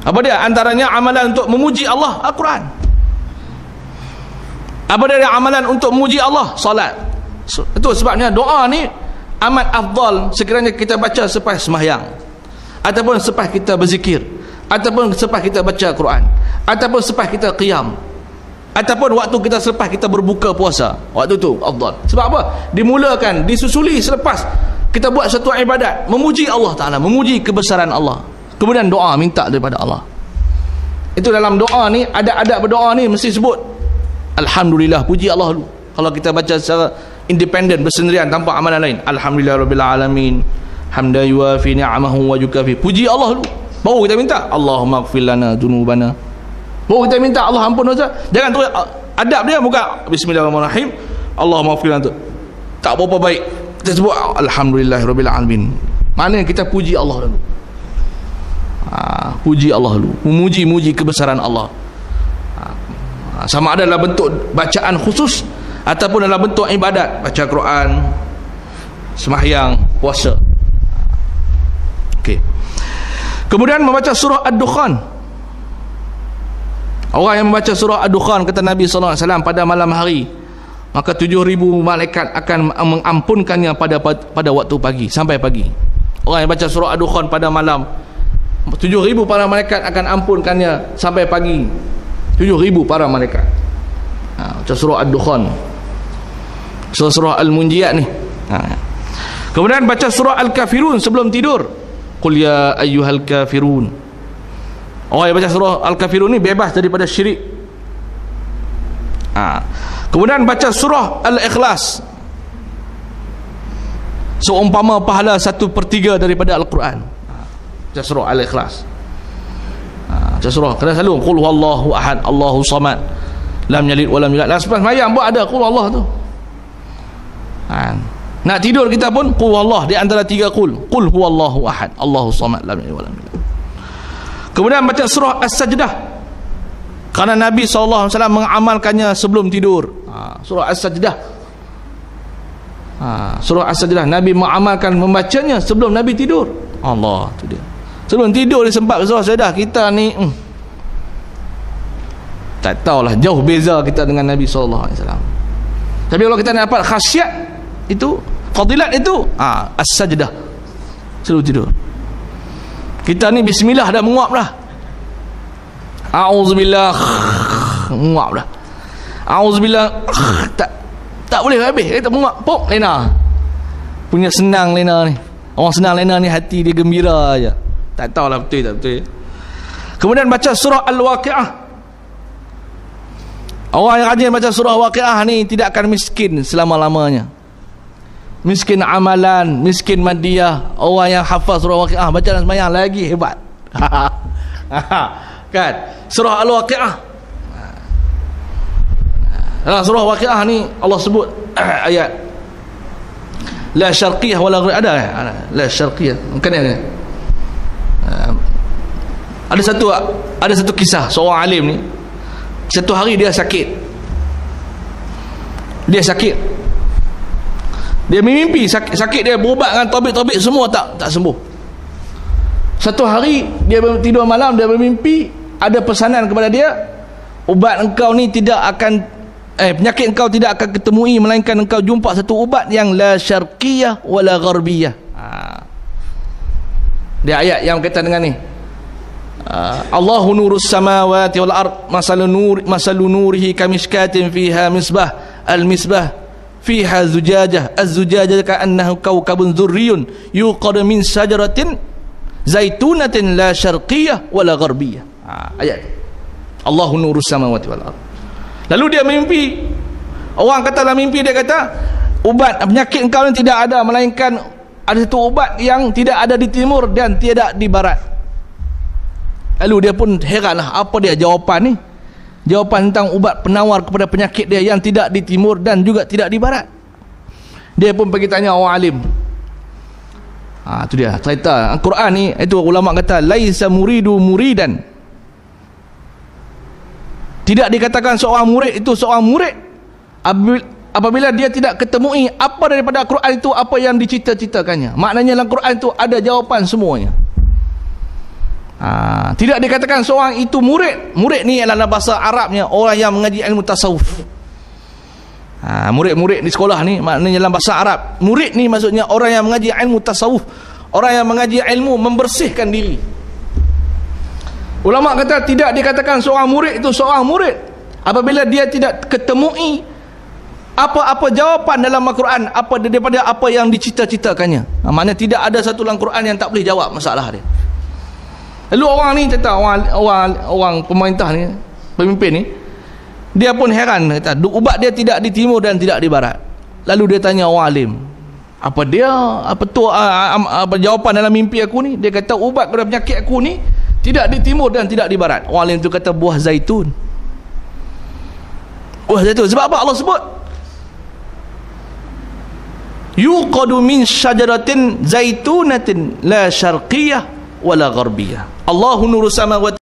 Apa dia? Antaranya amalan untuk memuji Allah, Al-Quran. Apa dia amalan untuk memuji Allah? Salat. Itu sebabnya doa ni amat afdal sekiranya kita baca selepas sembahyang, ataupun selepas kita berzikir, ataupun selepas kita baca Quran, ataupun selepas kita qiyam, ataupun waktu kita selepas kita berbuka puasa. Waktu tu afdal. Sebab apa? Dimulakan, disusuli selepas kita buat satu ibadat, memuji Allah Ta'ala, memuji kebesaran Allah, kemudian doa, minta daripada Allah. Itu dalam doa ni, adab berdoa ni mesti sebut Alhamdulillah, puji Allah dulu. Kalau kita baca secara independen, bersendirian, tanpa amalan lain, Alhamdulillah Rabbil Alamin hamdan yuafi ni'amahu wa yukafi, puji Allah dulu, baru kita minta Allahumma ighfir lana dzunubana, baru kita minta Allah ampun dosa. Jangan terus adab dia buka Bismillahirrahmanirrahim Allahumma ighfir lana, tak berapa baik kita sebut Alhamdulillah Rabbil Alamin. Maknanya kita puji Allah dulu. Puji Allah dulu, memuji kebesaran Allah. Sama ada dalam bentuk bacaan khusus ataupun dalam bentuk ibadat, baca Quran, sembahyang, puasa. Okey. Kemudian membaca surah Ad-Dukhan. Orang yang membaca surah Ad-Dukhan, kata Nabi sallallahu alaihi wasallam, pada malam hari, maka 7,000 malaikat akan mengampunkannya pada waktu pagi sampai pagi. Orang yang baca surah Ad-Dukhan pada malam, 7,000 para malaikat akan ampunkannya sampai pagi. 7,000 para malaikat. Macam surah Ad-Dukhan, surah Al-Munjiyat ni. Kemudian baca surah Al-Kafirun sebelum tidur. Qul ya ayyuhal kafirun. Orang yang baca surah Al-Kafirun ni bebas daripada syirik. Kemudian baca surah Al-Ikhlas, seumpama pahala 1/3 daripada Al-Quran. Baca surah Al-Ikhlas. Baca surah, kena selalu qul huwallahu ahad Allahu samad lam yalid wa lam yulad. Lepas sembahyang pun ada qul Allah tu. Nak tidur kita pun qul Allah, di antara 3 qul huwallahu ahad Allahu samad lam yalid wa lam yulad. Kemudian baca surah As-Sajdah, kerana Nabi SAW mengamalkannya sebelum tidur. Surah As-Sajdah, surah As-Sajdah Nabi mengamalkan membacanya sebelum Nabi tidur. Allah tu dia. Sebelum tidur dia sempat surah As-Sajdah. Kita ni tak tahulah, jauh beza kita dengan Nabi SAW. Tapi kalau kita nak dapat khasiat itu, fadilat itu, As-Sajdah sebelum tidur. Kita ni bismillah dah menguap dah, a'udzubillah menguap dah, a'udzubillah tak boleh habis, kita menguap pop lena. Punya senang lena ni. Orang senang lena ni hati dia gembira aja. Tak tahulah betul tak betul. Kemudian baca surah Al-Waqi'ah. Orang yang rajin baca surah Waqi'ah ni tidak akan miskin selama-lamanya. Miskin amalan, miskin madiyah. Orang yang hafal surah Waqi'ah, baca dalam sembahyang lagi hebat. Kan? Surah Al-Waqi'ah. Dalam surah Waqi'ah ni Allah sebut ayat la syarqiyah wala gharibiyah. Ada la syarqiyah. Bukan ada. Ada satu kisah seorang alim ni. Satu hari dia sakit. Dia mimpi sakit dia, berubat dengan tabib-tabib semua tak sembuh. Satu hari dia tidur malam, dia bermimpi ada pesanan kepada dia, ubat engkau ni tidak akan penyakit engkau tidak akan ketemui melainkan engkau jumpa satu ubat yang la syarqiyah wala gharbiyah. Dia ayat yang berkaitan dengan ni. Allahu nurus samawati wal ard masalu nurihi kamishkatin fiha misbah al-misbah fiha zujajah az-zujajah ka'annahu kawkabun dzurriyun yuqad min syajaratin zaitunatin la syarqiyah wala gharbiyah. Ayat Allahu nurus samawati wal ard. Lalu dia mimpi, orang kata dalam mimpi dia kata ubat penyakit engkau ni tidak ada melainkan ada satu ubat yang tidak ada di timur dan tidak di barat. Lalu dia pun heranlah, apa dia jawapan ni? Jawapan tentang ubat penawar kepada penyakit dia yang tidak di timur dan juga tidak di barat. Dia pun pergi tanya orang alim. Itu dia cerita Al-Quran ni. Itu ulama kata laisa muridu muridan. Tidak dikatakan seorang murid itu seorang murid apabila dia tidak ketemui apa daripada Al-Quran itu apa yang dicita-citakannya. Maknanya dalam Al-Quran itu ada jawapan semuanya. Tidak dikatakan seorang itu murid. Murid ni adalah bahasa Arabnya orang yang mengaji ilmu tasawuf. Murid-murid di sekolah ni maknanya dalam bahasa Arab. Murid ni maksudnya orang yang mengaji ilmu tasawuf, orang yang mengaji ilmu membersihkan diri. Ulama kata tidak dikatakan seorang murid itu seorang murid apabila dia tidak ketemui apa-apa jawapan dalam Al-Quran daripada apa yang dicita-citakannya. Maknanya tidak ada satu dalam Quran yang tak boleh jawab masalah dia. Lalu orang ni kata orang pemerintah ni, pemimpin ni, dia pun heran, kata ubat dia tidak di timur dan tidak di barat. Lalu dia tanya orang alim, apa jawapan dalam mimpi aku ni? Dia kata ubat kepada penyakit aku ni tidak di timur dan tidak di barat. Orang alim tu kata buah zaitun. Buah zaitun. Sebab apa Allah sebut yuqadu min syajaratin zaitunatin la syarqiyah wala gharbiyah. Allahu nuru samawati